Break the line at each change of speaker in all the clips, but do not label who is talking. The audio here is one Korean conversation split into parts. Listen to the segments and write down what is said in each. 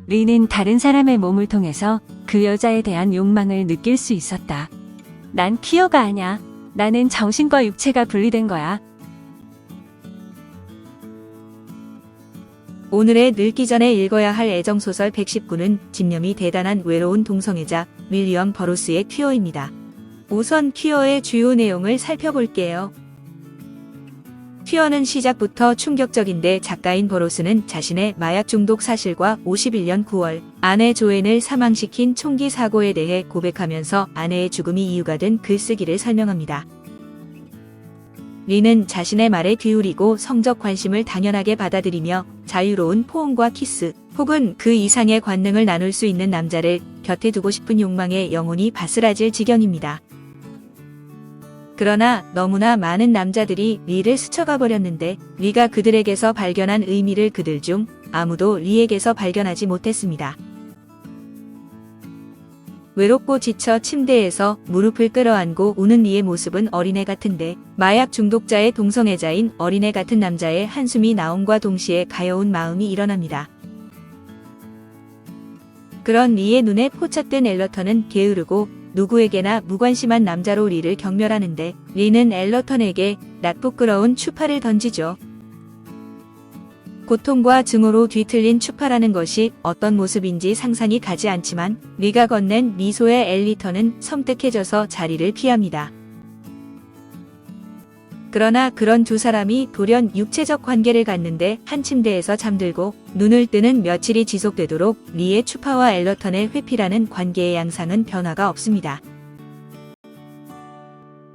리는 다른 사람의 몸을 통해서 그 여자에 대한 욕망을 느낄 수 있었다. 난 퀴어가 아냐. 나는 정신과 육체가 분리된 거야.
오늘의 늙기 전에 읽어야 할 애정소설 119는 집념이 대단한 외로운 동성애자 윌리엄 버로스의 퀴어입니다. 우선 퀴어의 주요 내용을 살펴볼게요. 퀴어는 시작부터 충격적인데 작가인 버로스는 자신의 마약 중독 사실과 51년 9월 아내 조앤을 사망시킨 총기 사고에 대해 고백하면서 아내의 죽음이 이유가 된 글쓰기를 설명합니다. 리는 자신의 말에 기울이고 성적 관심을 당연하게 받아들이며 자유로운 포옹과 키스 혹은 그 이상의 관능을 나눌 수 있는 남자를 곁에 두고 싶은 욕망에 영혼이 바스라질 지경입니다. 그러나 너무나 많은 남자들이 리를 스쳐가 버렸는데 리가 그들에게서 발견한 의미를 그들 중 아무도 리에게서 발견하지 못했습니다. 외롭고 지쳐 침대에서 무릎을 끌어안고 우는 리의 모습은 어린애 같은데 마약 중독자의 동성애자인 어린애 같은 남자의 한숨이 나옴과 동시에 가여운 마음이 일어납니다. 그런 리의 눈에 포착된 엘러턴은 게으르고 누구에게나 무관심한 남자로 리를 경멸하는데 리는 엘러턴에게 낯부끄러운 추파를 던지죠. 고통과 증오로 뒤틀린 추파라는 것이 어떤 모습인지 상상이 가지 않지만 리가 건넨 미소의 엘리턴은 섬뜩해져서 자리를 피합니다. 그러나 그런 두 사람이 돌연 육체적 관계를 갖는데 한 침대에서 잠들고 눈을 뜨는 며칠이 지속되도록 리의 추파와 엘러턴의 회피라는 관계의 양상은 변화가 없습니다.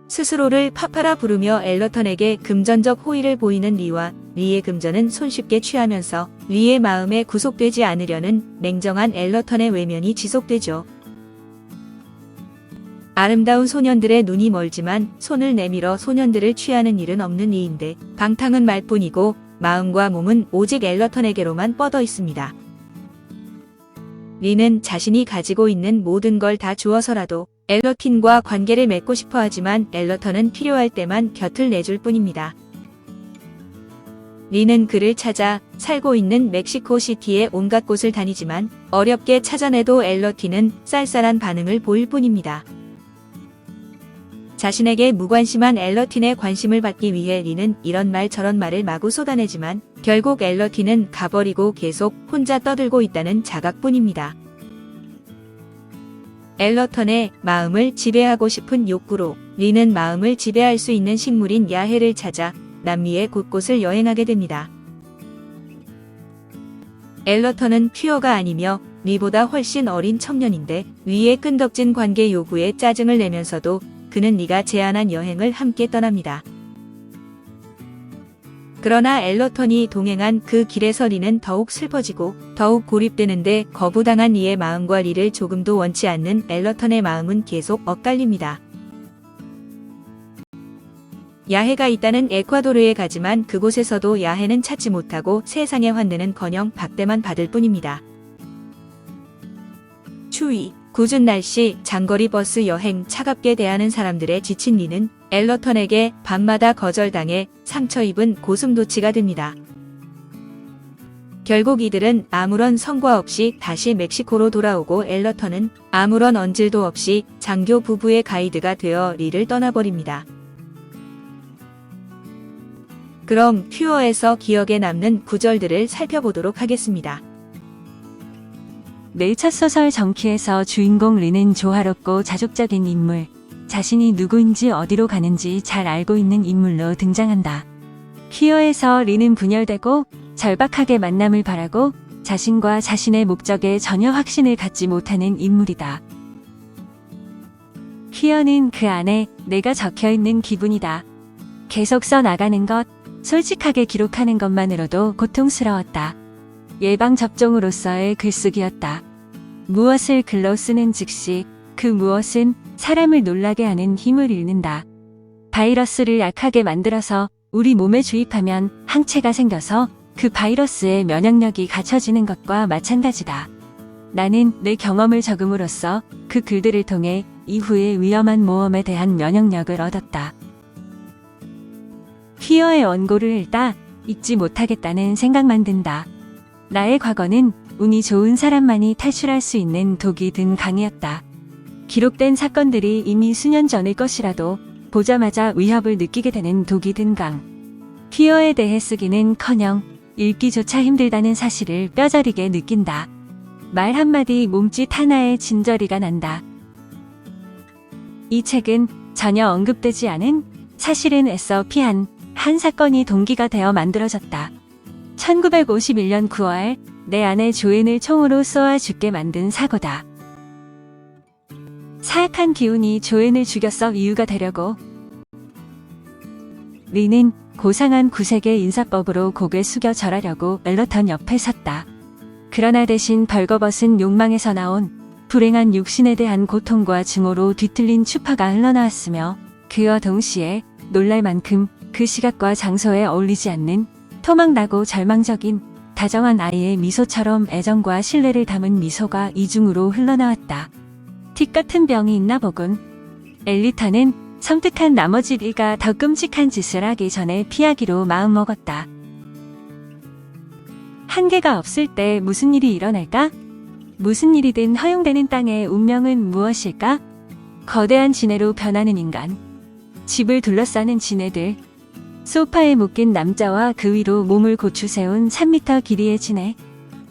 스스로를 파파라 부르며 엘러턴에게 금전적 호의를 보이는 리와 리의 금전은 손쉽게 취하면서 리의 마음에 구속되지 않으려는 냉정한 엘러턴의 외면이 지속되죠. 아름다운 소년들의 눈이 멀지만 손을 내밀어 소년들을 취하는 일은 없는 리인데 방탕은 말뿐이고 마음과 몸은 오직 엘러턴에게로만 뻗어 있습니다. 리는 자신이 가지고 있는 모든 걸 다 주어서라도 엘러틴과 관계를 맺고 싶어 하지만 엘러턴은 필요할 때만 곁을 내줄 뿐입니다. 리는 그를 찾아 살고 있는 멕시코 시티의 온갖 곳을 다니지만 어렵게 찾아내도 엘러틴은 쌀쌀한 반응을 보일 뿐입니다. 자신에게 무관심한 엘러틴의 관심을 받기 위해 리는 이런 말 저런 말을 마구 쏟아내지만 결국 엘러틴은 가버리고 계속 혼자 떠들고 있다는 자각뿐입니다. 엘러턴의 마음을 지배하고 싶은 욕구로 리는 마음을 지배할 수 있는 식물인 야해를 찾아 남미의 곳곳을 여행하게 됩니다. 엘러턴은 퀴어가 아니며 리보다 훨씬 어린 청년인데 위의 끈덕진 관계 요구에 짜증을 내면서도 그는 리가 제안한 여행을 함께 떠납니다. 그러나 엘러턴이 동행한 그 길에서 리는 더욱 슬퍼지고 더욱 고립되는데 거부당한 리의 마음과 리를 조금도 원치 않는 엘러턴의 마음은 계속 엇갈립니다. 야해가 있다는 에콰도르에 가지만 그곳에서도 야해는 찾지 못하고 세상의 환대는커녕 박대만 받을 뿐입니다. 추위, 궂은 날씨, 장거리 버스 여행, 차갑게 대하는 사람들의 지친 리는 엘러턴에게 밤마다 거절당해 상처 입은 고슴도치가 됩니다. 결국 이들은 아무런 성과 없이 다시 멕시코로 돌아오고 엘러턴은 아무런 언질도 없이 장교 부부의 가이드가 되어 리를 떠나버립니다. 그럼 퀴어에서 기억에 남는 구절들을 살펴보도록 하겠습니다.
내 첫 소설 정키에서 주인공 리는 조화롭고 자족적인 인물, 자신이 누구인지 어디로 가는지 잘 알고 있는 인물로 등장한다. 퀴어에서 리는 분열되고 절박하게 만남을 바라고 자신과 자신의 목적에 전혀 확신을 갖지 못하는 인물이다. 퀴어는 그 안에 내가 적혀있는 기분이다. 계속 써나가는 것, 솔직하게 기록하는 것만으로도 고통스러웠다. 예방접종으로서의 글쓰기였다. 무엇을 글로 쓰는 즉시 그 무엇은 사람을 놀라게 하는 힘을 잃는다. 바이러스를 약하게 만들어서 우리 몸에 주입하면 항체가 생겨서 그 바이러스의 면역력이 갖춰지는 것과 마찬가지다. 나는 내 경험을 적음으로써 그 글들을 통해 이후의 위험한 모험에 대한 면역력을 얻었다. 퀴어의 원고를 읽다 잊지 못하겠다는 생각만 든다. 나의 과거는 운이 좋은 사람만이 탈출할 수 있는 독이 든 강이었다. 기록된 사건들이 이미 수년 전일 것이라도 보자마자 위협을 느끼게 되는 독이 든 강. 퀴어에 대해 쓰기는커녕 읽기조차 힘들다는 사실을 뼈저리게 느낀다. 말 한마디 몸짓 하나에 진저리가 난다. 이 책은 전혀 언급되지 않은 사실은 애써 피한 한 사건이 동기가 되어 만들어졌다. 1951년 9월 내 아내 조앤을 총으로 쏘아 죽게 만든 사고다. 사악한 기운이 조앤을 죽였어 이유가 되려고. 리는 고상한 구색의 인사법으로 고개 숙여 절하려고 엘러턴 옆에 섰다. 그러나 대신 벌거벗은 욕망에서 나온 불행한 육신에 대한 고통과 증오로 뒤틀린 추파가 흘러나왔으며 그와 동시에 놀랄 만큼 그 시각과 장소에 어울리지 않는 토막나고 절망적인 다정한 아이의 미소처럼 애정과 신뢰를 담은 미소가 이중으로 흘러나왔다. 틱 같은 병이 있나 보군. 엘리타는 섬뜩한 나머지 리가 더 끔찍한 짓을 하기 전에 피하기로 마음먹었다. 한계가 없을 때 무슨 일이 일어날까? 무슨 일이든 허용되는 땅의 운명은 무엇일까? 거대한 지네로 변하는 인간. 집을 둘러싸는 지네들. 소파에 묶인 남자와 그 위로 몸을 고추 세운 3m 길이의 지네.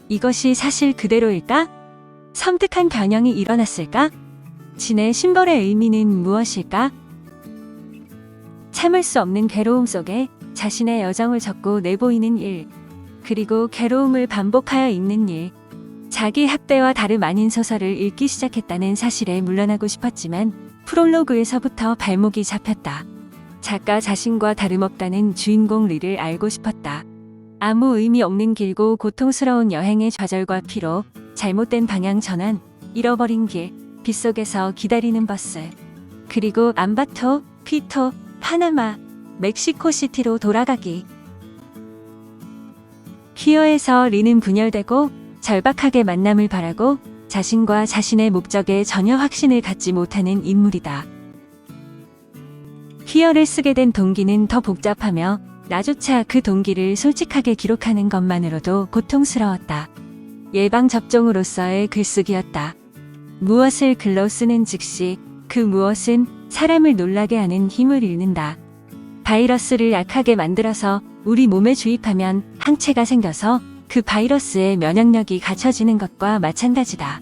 이것이 사실 그대로일까? 섬뜩한 변형이 일어났을까? 지네 심벌의 의미는 무엇일까? 참을 수 없는 괴로움 속에 자신의 여정을 적고 내보이는 일, 그리고 괴로움을 반복하여 읽는 일. 자기 학대와 다름 아닌 소설을 읽기 시작했다는 사실에 물러나고 싶었지만 프롤로그에서부터 발목이 잡혔다. 작가 자신과 다름없다는 주인공 리를 알고 싶었다. 아무 의미 없는 길고 고통스러운 여행의 좌절과 피로, 잘못된 방향 전환, 잃어버린 길, 빗속에서 기다리는 버스. 그리고 암바토, 퀴토, 파나마, 멕시코시티로 돌아가기. 퀴어에서 리는 분열되고 절박하게 만남을 바라고 자신과 자신의 목적에 전혀 확신을 갖지 못하는 인물이다. 퀴어를 쓰게 된 동기는 더 복잡하며 나조차 그 동기를 솔직하게 기록하는 것만으로도 고통스러웠다. 예방접종으로서의 글쓰기였다. 무엇을 글로 쓰는 즉시 그 무엇은 사람을 놀라게 하는 힘을 잃는다. 바이러스를 약하게 만들어서 우리 몸에 주입하면 항체가 생겨서 그 바이러스의 면역력이 갖춰지는 것과 마찬가지다.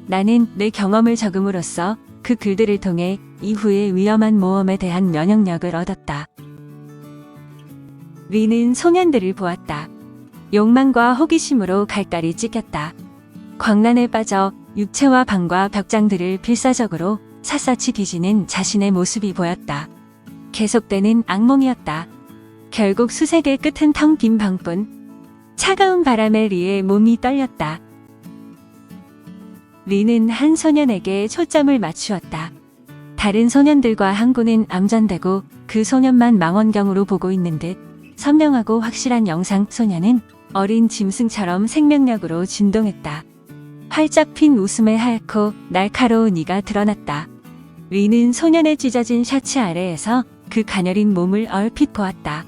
나는 내 경험을 적음으로써 그 글들을 통해 이후의 위험한 모험에 대한 면역력을 얻었다. 리는 소년들을 보았다. 욕망과 호기심으로 갈갈이 찢겼다. 광란에 빠져 육체와 방과 벽장들을 필사적으로 샅샅이 뒤지는 자신의 모습이 보였다. 계속되는 악몽이었다. 결국 수색의 끝은 텅 빈 방뿐. 차가운 바람에 리의 몸이 떨렸다. 리는 한 소년에게 초점을 맞추었다. 다른 소년들과 항구는 암전되고 그 소년만 망원경으로 보고 있는 듯 선명하고 확실한 영상. 소년은 어린 짐승처럼 생명력으로 진동했다. 활짝 핀 웃음의 하얗고 날카로운 이가 드러났다. 리는 소년의 찢어진 셔츠 아래에서 그 가녀린 몸을 얼핏 보았다.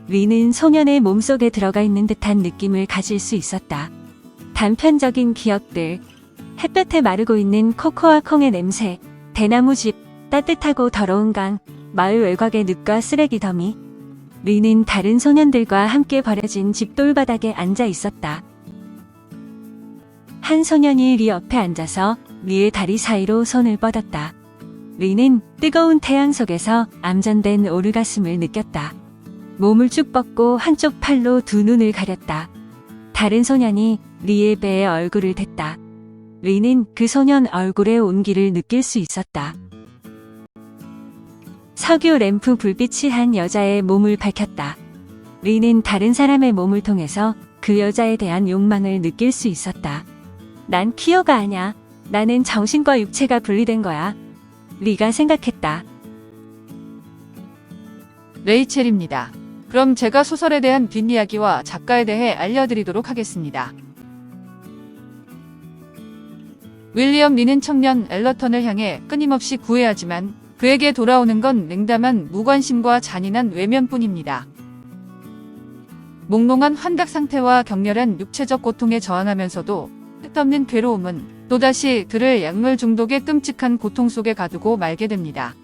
리는 소년의 몸속에 들어가 있는 듯한 느낌을 가질 수 있었다. 단편적인 기억들, 햇볕에 마르고 있는 코코아 콩의 냄새, 대나무집, 따뜻하고 더러운 강, 마을 외곽의 늪과 쓰레기 더미. 리는 다른 소년들과 함께 버려진 집 돌바닥에 앉아 있었다. 한 소년이 리 옆에 앉아서 리의 다리 사이로 손을 뻗었다. 리는 뜨거운 태양 속에서 암전된 오르가슴을 느꼈다. 몸을 쭉 뻗고 한쪽 팔로 두 눈을 가렸다. 다른 소년이 리의 배에 얼굴을 댔다. 리는 그 소년 얼굴의 온기를 느낄 수 있었다. 석유 램프 불빛이 한 여자의 몸을 밝혔다. 리는 다른 사람의 몸을 통해서 그 여자에 대한 욕망을 느낄 수 있었다. 난 퀴어가 아냐. 나는 정신과 육체가 분리된 거야. 리가 생각했다.
레이첼입니다. 그럼 제가 소설에 대한 뒷이야기와 작가에 대해 알려드리도록 하겠습니다. 윌리엄 리는 청년 엘러턴을 향해 끊임없이 구애하지만 그에게 돌아오는 건 냉담한 무관심과 잔인한 외면뿐입니다. 몽롱한 환각 상태와 격렬한 육체적 고통에 저항하면서도 끝없는 괴로움은 또다시 그를 약물 중독의 끔찍한 고통 속에 가두고 말게 됩니다.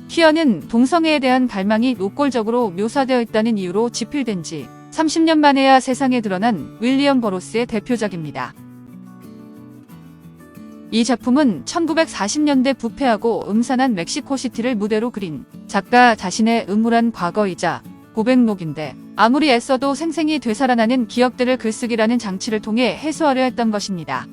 퀴어는 동성애에 대한 갈망이 노골적으로 묘사되어 있다는 이유로 집필된 지 30년 만에야 세상에 드러난 윌리엄 버로스의 대표작입니다. 이 작품은 1940년대 부패하고 음산한 멕시코시티를 무대로 그린 작가 자신의 음울한 과거이자 고백록인데 아무리 애써도 생생히 되살아나는 기억들을 글쓰기라는 장치를 통해 해소하려 했던 것입니다.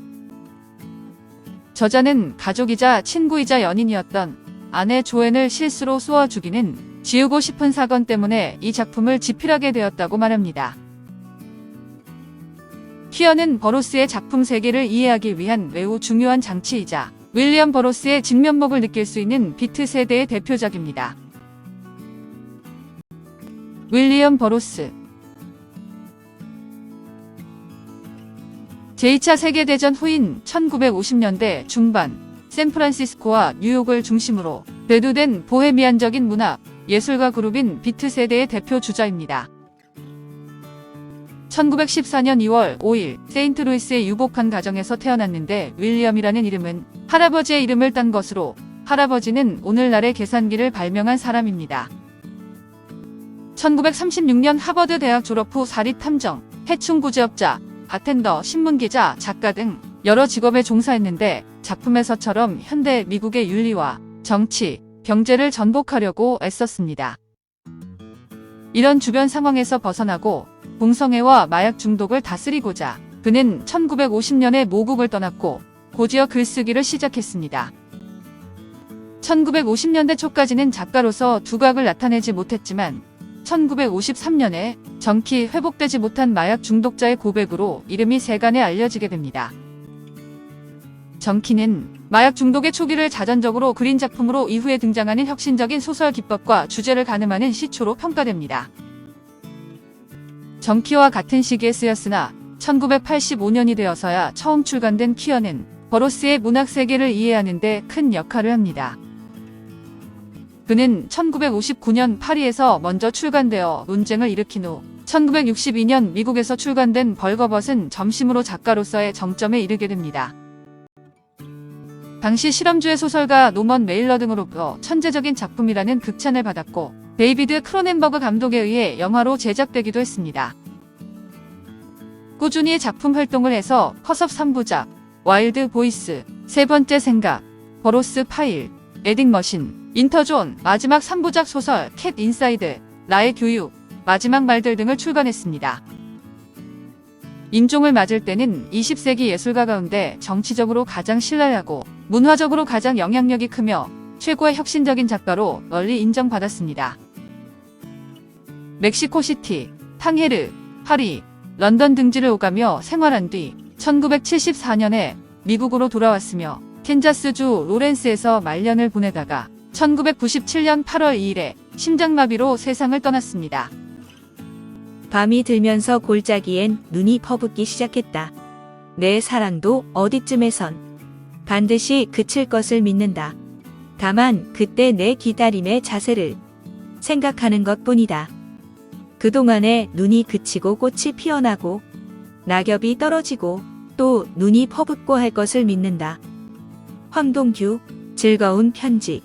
저자는 가족이자 친구이자 연인이었던 아내 조앤을 실수로 쏘아 죽이는 지우고 싶은 사건 때문에 이 작품을 집필하게 되었다고 말합니다. 퀴어는 버로스의 작품 세계를 이해하기 위한 매우 중요한 장치이자 윌리엄 버로스의 진면목을 느낄 수 있는 비트 세대의 대표작입니다. 윌리엄 버로스 제2차 세계대전 후인 1950년대 중반 샌프란시스코와 뉴욕을 중심으로 대두된 보헤미안적인 문학, 예술가 그룹인 비트 세대의 대표 주자입니다. 1914년 2월 5일 세인트루이스의 유복한 가정에서 태어났는데 윌리엄이라는 이름은 할아버지의 이름을 딴 것으로 할아버지는 오늘날의 계산기를 발명한 사람입니다. 1936년 하버드 대학 졸업 후 사립탐정, 해충구제업자, 바텐더, 신문기자, 작가 등 여러 직업에 종사했는데 작품에서처럼 현대 미국의 윤리와 정치, 경제를 전복하려고 애썼습니다. 이런 주변 상황에서 벗어나고 동성애와 마약 중독을 다스리고자 그는 1950년에 모국을 떠났고 곧이어 글쓰기를 시작했습니다. 1950년대 초까지는 작가로서 두각을 나타내지 못했지만 1953년에 정키 회복되지 못한 마약 중독자의 고백으로 이름이 세간에 알려지게 됩니다. 정키는 마약 중독의 초기를 자전적으로 그린 작품으로 이후에 등장하는 혁신적인 소설 기법과 주제를 가늠하는 시초로 평가됩니다. 정키와 같은 시기에 쓰였으나 1985년이 되어서야 처음 출간된 퀴어는 버로스의 문학 세계를 이해하는 데 큰 역할을 합니다. 그는 1959년 파리에서 먼저 출간되어 논쟁을 일으킨 후 1962년 미국에서 출간된 벌거벗은 점심으로 작가로서의 정점에 이르게 됩니다. 당시 실험주의 소설가 노먼 메일러 등으로부터 천재적인 작품이라는 극찬을 받았고 데이비드 크로넨버그 감독에 의해 영화로 제작되기도 했습니다. 꾸준히 작품 활동을 해서 컷업 3부작, 와일드 보이스, 세 번째 생각, 버로스 파일, 에딩머신, 인터존, 마지막 3부작 소설 캣 인사이드, 나의 교육, 마지막 말들 등을 출간했습니다. 임종을 맞을 때는 20세기 예술가 가운데 정치적으로 가장 신랄하고 문화적으로 가장 영향력이 크며 최고의 혁신적인 작가로 널리 인정받았습니다. 멕시코시티, 탕헤르, 파리, 런던 등지를 오가며 생활한 뒤 1974년에 미국으로 돌아왔으며 캔자스주 로렌스에서 말년을 보내다가 1997년 8월 2일에 심장마비로 세상을 떠났습니다.
밤이 들면서 골짜기엔 눈이 퍼붓기 시작했다. 내 사랑도 어디쯤에선 반드시 그칠 것을 믿는다. 다만 그때 내 기다림의 자세를 생각하는 것뿐이다. 그동안에 눈이 그치고 꽃이 피어나고 낙엽이 떨어지고 또 눈이 퍼붓고 할 것을 믿는다. 황동규, 즐거운 편지.